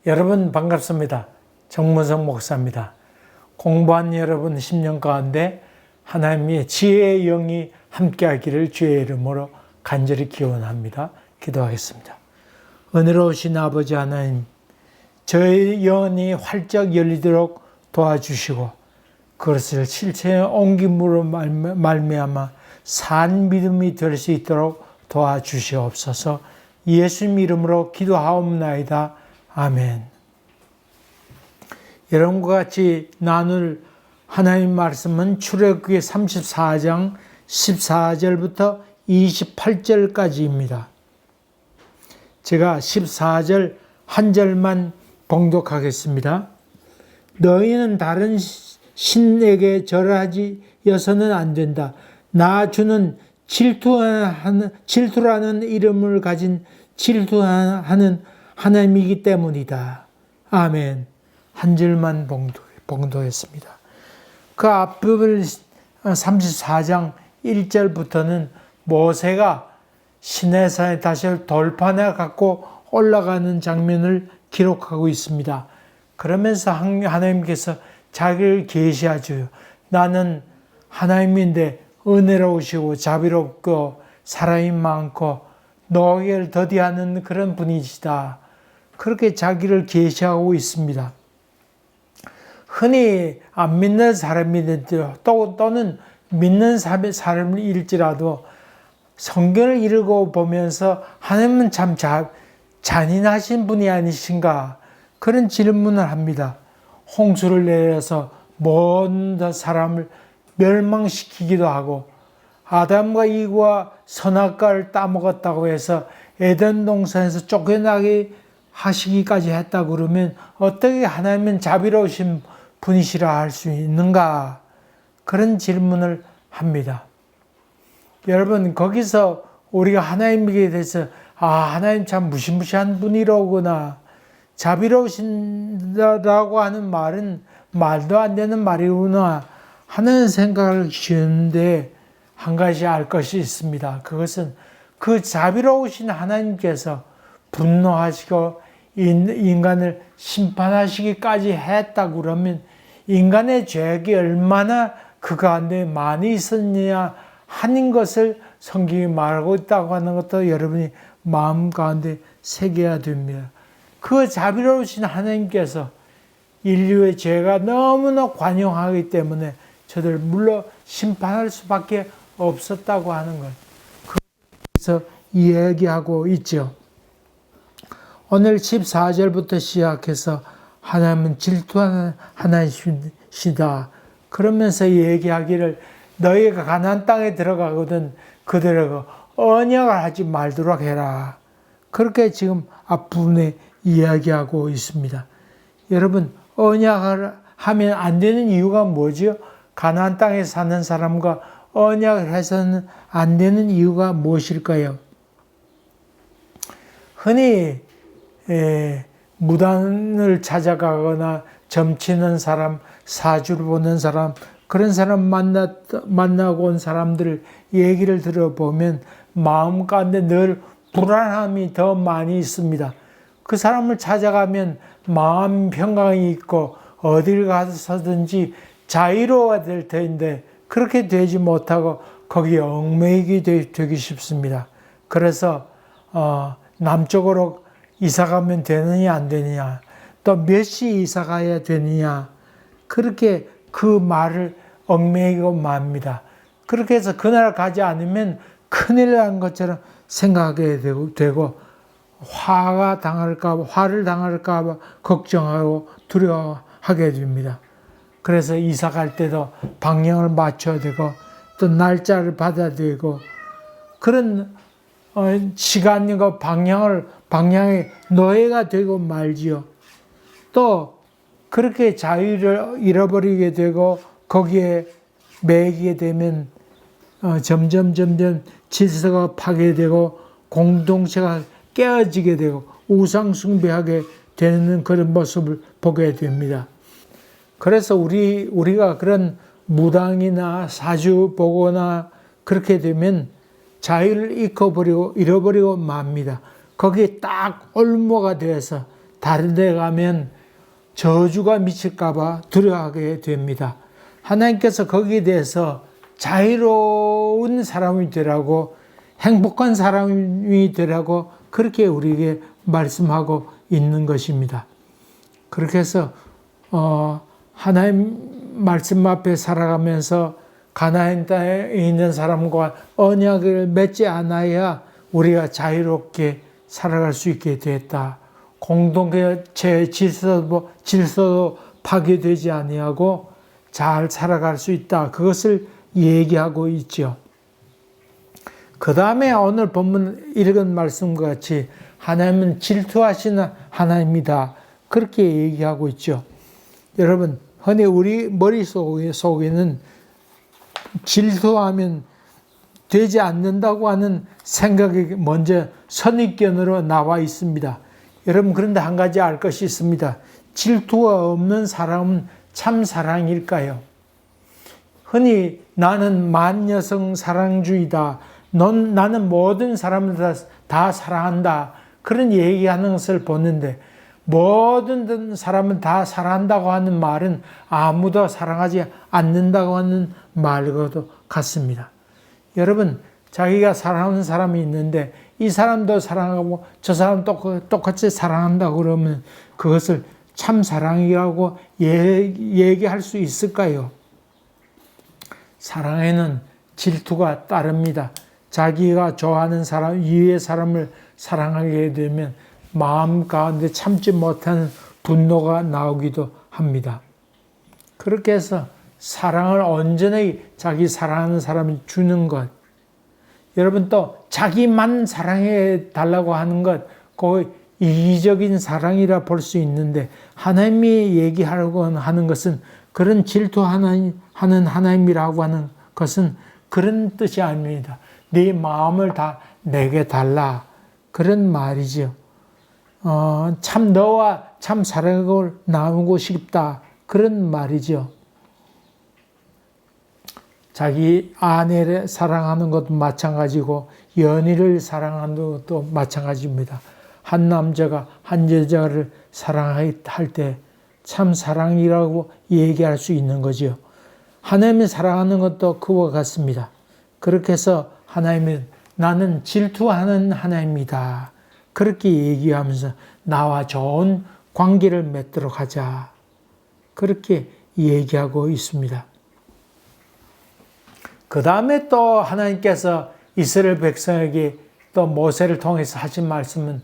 여러분 반갑습니다. 정문성 목사입니다. 공부한 여러분 10년 가운데 하나님의 지혜의 영이 함께하기를 주의 이름으로 간절히 기원합니다. 기도하겠습니다. 은혜로우신 아버지 하나님, 저의 영혼이 활짝 열리도록 도와주시고 그것을 실체에 옮김으로 말미암아 산 믿음이 될 수 있도록 도와주시옵소서. 예수님 이름으로 기도하옵나이다. 아멘. 여러분과 같이 나눌 하나님 말씀은 출애굽기 34장 14절부터 28절까지입니다. 제가 14절 한 절만 봉독하겠습니다. 너희는 다른 신에게 절하여서는 안 된다. 나 주는 질투라는 이름을 가진 질투하는 하나님이기 때문이다. 아멘. 한 절만 봉독했습니다. 그 앞부분 34장 1절부터는 모세가 시내산의 다시 돌판에 갖고 올라가는 장면을 기록하고 있습니다. 그러면서 하나님께서 자기를 계시하죠. 나는 하나님인데 은혜로우시고 자비롭고 사랑이 많고 노예를 더디하는 그런 분이시다. 그렇게 자기를 계시하고 있습니다. 흔히 안 믿는 사람이든지 또는 믿는 사람일지라도 성경을 읽어보면서 하나님은 참 잔인하신 분이 아니신가 그런 질문을 합니다. 홍수를 내려서 모든 사람을 멸망시키기도 하고 아담과 이브와 선악과를 따먹었다고 해서 에덴 동산에서 쫓겨나게 하시기까지 했다고 그러면 어떻게 하나님은 자비로우신 분이시라 할 수 있는가? 그런 질문을 합니다. 여러분, 거기서 우리가 하나님에 대해서 하나님 참 무시무시한 분이로구나, 자비로우신다라고 하는 말은 말도 안 되는 말이구나 하는 생각을 지었는데 한 가지 알 것이 있습니다. 그것은 그 자비로우신 하나님께서 분노하시고 인간을 심판하시기까지 했다고 그러면 인간의 죄악이 얼마나 그 가운데 많이 있었느냐 하는 것을 성경이 말하고 있다고 하는 것도 여러분이 마음 가운데 새겨야 됩니다. 그 자비로우신 하나님께서 인류의 죄가 너무나 관용하기 때문에 저들 물론 심판할 수밖에 없었다고 하는 것. 그래서 이야기하고 있죠. 오늘 14절부터 시작해서 하나님은 질투하는 하나님이시다. 그러면서 얘기하기를 너희가 가나안 땅에 들어가거든 그들에게 언약을 하지 말도록 해라. 그렇게 지금 앞부분에 이야기하고 있습니다. 여러분, 언약을 하면 안 되는 이유가 뭐죠? 가나안 땅에 사는 사람과 언약을 해서는 안 되는 이유가 무엇일까요? 흔히 무당을 찾아가거나 점치는 사람, 사주를 보는 사람, 그런 사람 만나고 온 사람들 얘기를 들어보면 마음 가운데 늘 불안함이 더 많이 있습니다. 그 사람을 찾아가면 마음 평강이 있고 어딜 가서든지 자유로워야 될 텐데 그렇게 되지 못하고 거기에 얽매이게 되기 쉽습니다. 그래서 남쪽으로 이사 가면 되느냐 안 되느냐, 또 몇 시 이사 가야 되느냐, 그렇게 그 말을 얽매이고 맙니다. 그렇게 해서 그날 가지 않으면 큰일 난 것처럼 생각하게 되고 화를 당할까 봐 걱정하고 두려워하게 됩니다. 그래서 이사 갈 때도 방향을 맞춰야 되고 또 날짜를 받아야 되고 그런 시간과 방향의 노예가 되고 말지요. 또 그렇게 자유를 잃어버리게 되고 거기에 매이게 되면 점점 질서가 파괴되고 공동체가 깨어지게 되고 우상 숭배하게 되는 그런 모습을 보게 됩니다. 그래서 우리가 그런 무당이나 사주 보거나 그렇게 되면 자유를 잃어버리고 맙니다. 거기에 딱 올무가 되어서 다른 데 가면 저주가 미칠까봐 두려워하게 됩니다. 하나님께서 거기에 대해서 자유로운 사람이 되라고, 행복한 사람이 되라고 그렇게 우리에게 말씀하고 있는 것입니다. 그렇게 해서 하나님 말씀 앞에 살아가면서 가나안 땅에 있는 사람과 언약을 맺지 않아야 우리가 자유롭게 살아갈 수 있게 됐다. 공동체 질서도 파괴되지 아니하고 잘 살아갈 수 있다. 그것을 얘기하고 있죠. 그 다음에 오늘 본문 읽은 말씀과 같이 하나님은 질투하시는 하나님이다. 그렇게 얘기하고 있죠. 여러분, 흔히 우리 머릿속에는 질투하면 되지 않는다고 하는 생각이 먼저 선입견으로 나와 있습니다. 여러분, 그런데 한 가지 알 것이 있습니다. 질투가 없는 사람은 참 사랑일까요? 흔히 나는 만여성 사랑주의다. 나는 모든 사람을 다 사랑한다. 그런 얘기하는 것을 보는데 모든 사람을 다 사랑한다고 하는 말은 아무도 사랑하지 않는다고 하는 말과도 같습니다. 여러분, 자기가 사랑하는 사람이 있는데 이 사람도 사랑하고 저 사람도 똑같이 사랑한다고 그러면 그것을 참 사랑이라고 얘기할 수 있을까요? 사랑에는 질투가 따릅니다. 자기가 좋아하는 사람, 이외의 사람을 사랑하게 되면 마음 가운데 참지 못하는 분노가 나오기도 합니다. 그렇게 해서 사랑을 온전히 자기 사랑하는 사람이 주는 것, 여러분 또 자기만 사랑해 달라고 하는 것, 그 이기적인 사랑이라 볼 수 있는데 하나님이 얘기하려고 하는 것은 그런 질투하는 하나님이라고 하는 것은 그런 뜻이 아닙니다. 네 마음을 다 내게 달라, 그런 말이죠. 참 너와 참 사랑을 나누고 싶다, 그런 말이죠. 자기 아내를 사랑하는 것도 마찬가지고 연인을 사랑하는 것도 마찬가지입니다. 한 남자가 한 여자를 사랑할 때 참 사랑이라고 얘기할 수 있는 거죠. 하나님을 사랑하는 것도 그와 같습니다. 그렇게 해서 하나님은 나는 질투하는 하나님이다. 그렇게 얘기하면서 나와 좋은 관계를 맺도록 하자. 그렇게 얘기하고 있습니다. 그 다음에 또 하나님께서 이스라엘 백성에게 또 모세를 통해서 하신 말씀은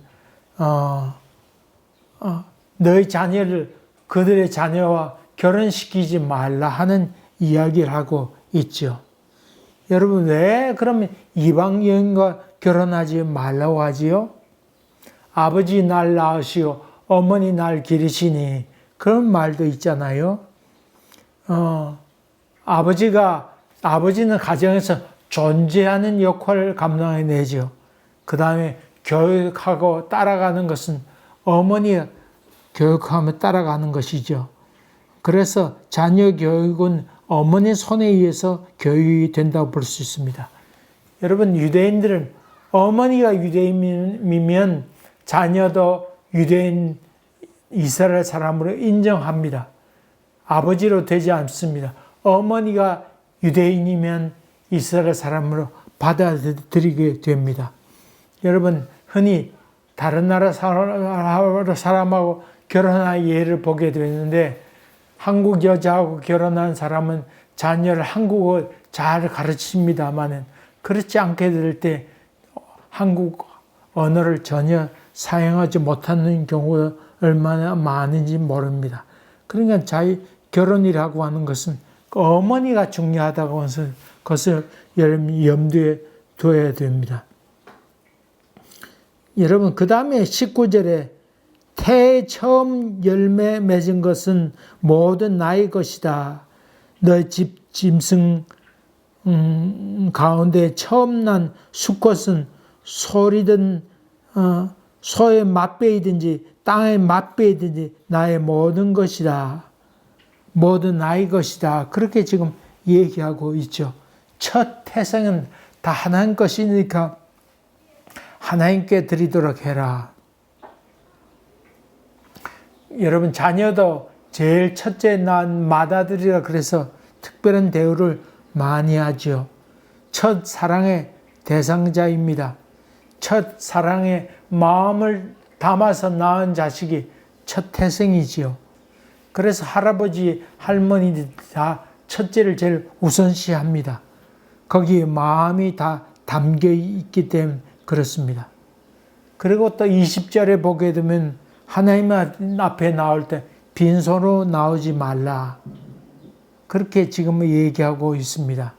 너희 자녀를 그들의 자녀와 결혼시키지 말라 하는 이야기를 하고 있죠. 여러분, 왜 그러면 이방 여인과 결혼하지 말라고 하지요? 아버지 날 낳으시오, 어머니 날 기르시니, 그런 말도 있잖아요. 아버지는 가정에서 존재하는 역할을 감당해내죠. 그 다음에 교육하고 따라가는 것은 어머니가 교육하며 따라가는 것이죠. 그래서 자녀 교육은 어머니 손에 의해서 교육이 된다고 볼 수 있습니다. 여러분, 유대인들은 어머니가 유대인이면 자녀도 유대인 이스라엘 사람으로 인정합니다. 아버지로 되지 않습니다. 어머니가 유대인이면 이스라엘 사람으로 받아들이게 됩니다. 여러분, 흔히 다른 나라 사람하고 결혼한 예를 보게 되는데 한국 여자하고 결혼한 사람은 자녀를 한국어 잘 가르칩니다만 그렇지 않게 될 때 한국 언어를 전혀 사용하지 못하는 경우가 얼마나 많은지 모릅니다. 그러니까 결혼이라고 하는 것은 어머니가 중요하다고 해서 그것을 염두에 둬야 됩니다. 여러분, 그 다음에 19절에 태에 처음 열매 맺은 것은 모든 나의 것이다. 너의 집 짐승 가운데 처음 난 수컷은 소리든 소의 맛배이든지 땅의 맛배이든지 나의 모든 것이다. 모든 나의 것이다. 그렇게 지금 얘기하고 있죠. 첫 태생은 다 하나님 것이니까 하나님께 드리도록 해라. 여러분 자녀도 제일 첫째 낳은 맏아들이라 그래서 특별한 대우를 많이 하죠. 첫 사랑의 대상자입니다. 첫 사랑의 마음을 담아서 낳은 자식이 첫 태생이지요. 그래서 할아버지, 할머니들 다 첫째를 제일 우선시합니다. 거기에 마음이 다 담겨 있기 때문에 그렇습니다. 그리고 또 20절에 보게 되면 하나님 앞에 나올 때 빈손으로 나오지 말라. 그렇게 지금 얘기하고 있습니다.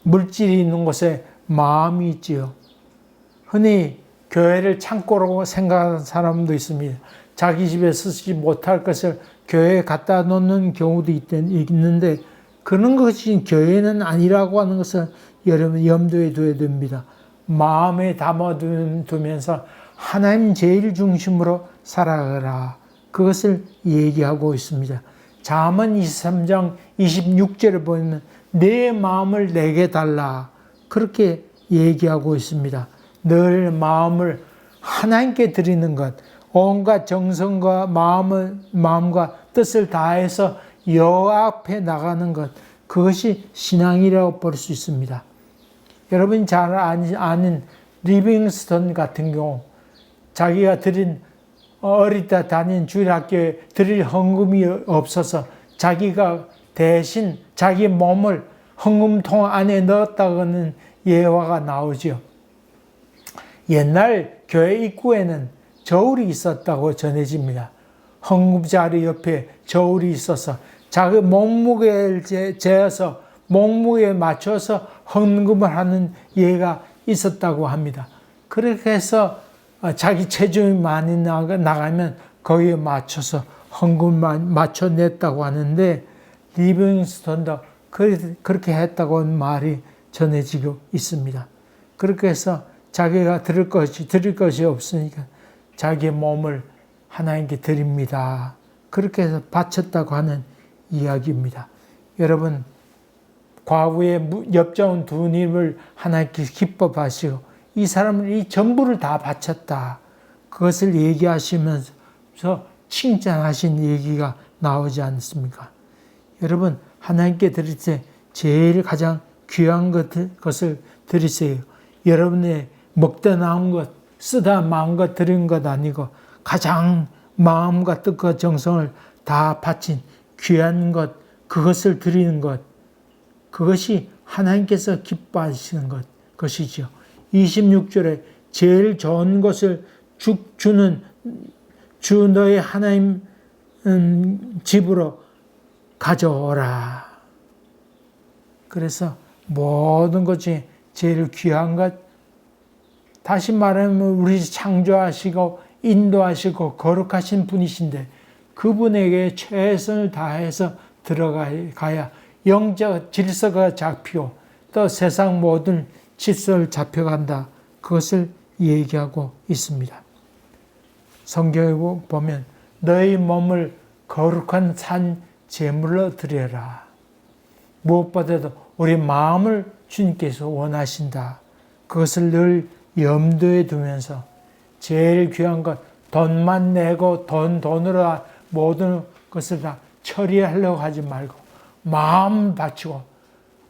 물질이 있는 곳에 마음이 있지요. 흔히 교회를 창고라고 생각하는 사람도 있습니다. 자기 집에 쓰지 못할 것을 교회에 갖다 놓는 경우도 있는데 그런 것이 교회는 아니라고 하는 것을 여러분 염두에 둬야 됩니다. 마음에 담아두면서 하나님 제일 중심으로 살아가라. 그것을 얘기하고 있습니다. 잠언 23장 26절을 보면 내 마음을 내게 달라. 그렇게 얘기하고 있습니다. 늘 마음을 하나님께 드리는 것, 온갖 정성과 마음과 뜻을 다해서 여호와 앞에 나가는 것, 그것이 신앙이라고 볼 수 있습니다. 여러분이 잘 아는 리빙스턴 같은 경우 자기가 어릴 때 다닌 주일학교에 드릴 헌금이 없어서 자기가 대신 자기 몸을 헌금통 안에 넣었다고는 예화가 나오죠. 옛날 교회 입구에는 저울이 있었다고 전해집니다. 헌금자리 옆에 저울이 있어서 자기 몸무게를 재어서 몸무게에 맞춰서 헌금을 하는 예가 있었다고 합니다. 그렇게 해서 자기 체중이 많이 나가면 거기에 맞춰서 헌금을 맞춰냈다고 하는데 리빙스턴도 그렇게 했다고 하는 말이 전해지고 있습니다. 그렇게 해서 자기가 드릴 것이 없으니까 자기의 몸을 하나님께 드립니다. 그렇게 해서 바쳤다고 하는 이야기입니다. 여러분, 과거에 엽자온 두 님을 하나님께 기뻐하시고 이 사람은 이 전부를 다 바쳤다. 그것을 얘기하시면서 칭찬하신 얘기가 나오지 않습니까? 여러분, 하나님께 드릴 때 제일 가장 귀한 것을 드리세요. 여러분의 먹다 나온 것, 쓰다 마음과 드린 것 아니고 가장 마음과 뜻과 정성을 다 바친 귀한 것, 그것을 드리는 것, 그것이 하나님께서 기뻐하시는 것이죠. 26절에 제일 좋은 것을 주는 주 너의 하나님 집으로 가져오라. 그래서 모든 것이 제일 귀한 것, 다시 말하면 우리 창조하시고 인도하시고 거룩하신 분이신데 그분에게 최선을 다해서 들어가야 영적 질서가 잡히고 또 세상 모든 질서를 잡혀간다. 그것을 얘기하고 있습니다. 성경에 보면 너희 몸을 거룩한 산 제물로 드려라. 무엇보다도 우리 마음을 주님께서 원하신다. 그것을 늘 염두에 두면서 제일 귀한 것, 돈만 내고 돈으로 모든 것을 다 처리하려고 하지 말고 마음 바치고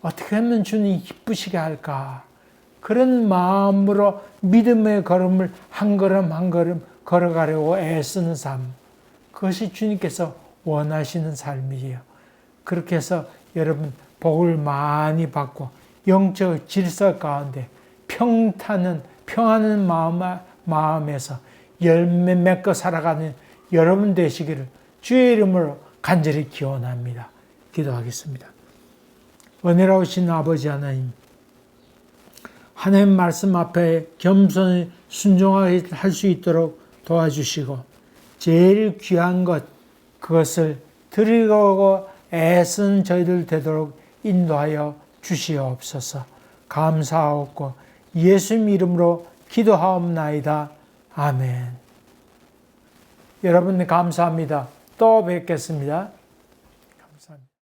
어떻게 하면 주님이 기쁘시게 할까? 그런 마음으로 믿음의 걸음을 한 걸음 한 걸음 걸어가려고 애쓰는 삶. 그것이 주님께서 원하시는 삶이에요. 그렇게 해서 여러분 복을 많이 받고 영적 질서 가운데 평안한 마음에서 열매 맺고 살아가는 여러분 되시기를 주의 이름으로 간절히 기원합니다. 기도하겠습니다. 은혜로우신 아버지 하나님, 하나님 말씀 앞에 겸손히 순종하게 할 수 있도록 도와주시고 제일 귀한 것, 그것을 드리고 애쓴 저희들 되도록 인도하여 주시옵소서. 감사하옵고 예수님 이름으로 기도하옵나이다. 아멘. 여러분 감사합니다. 또 뵙겠습니다.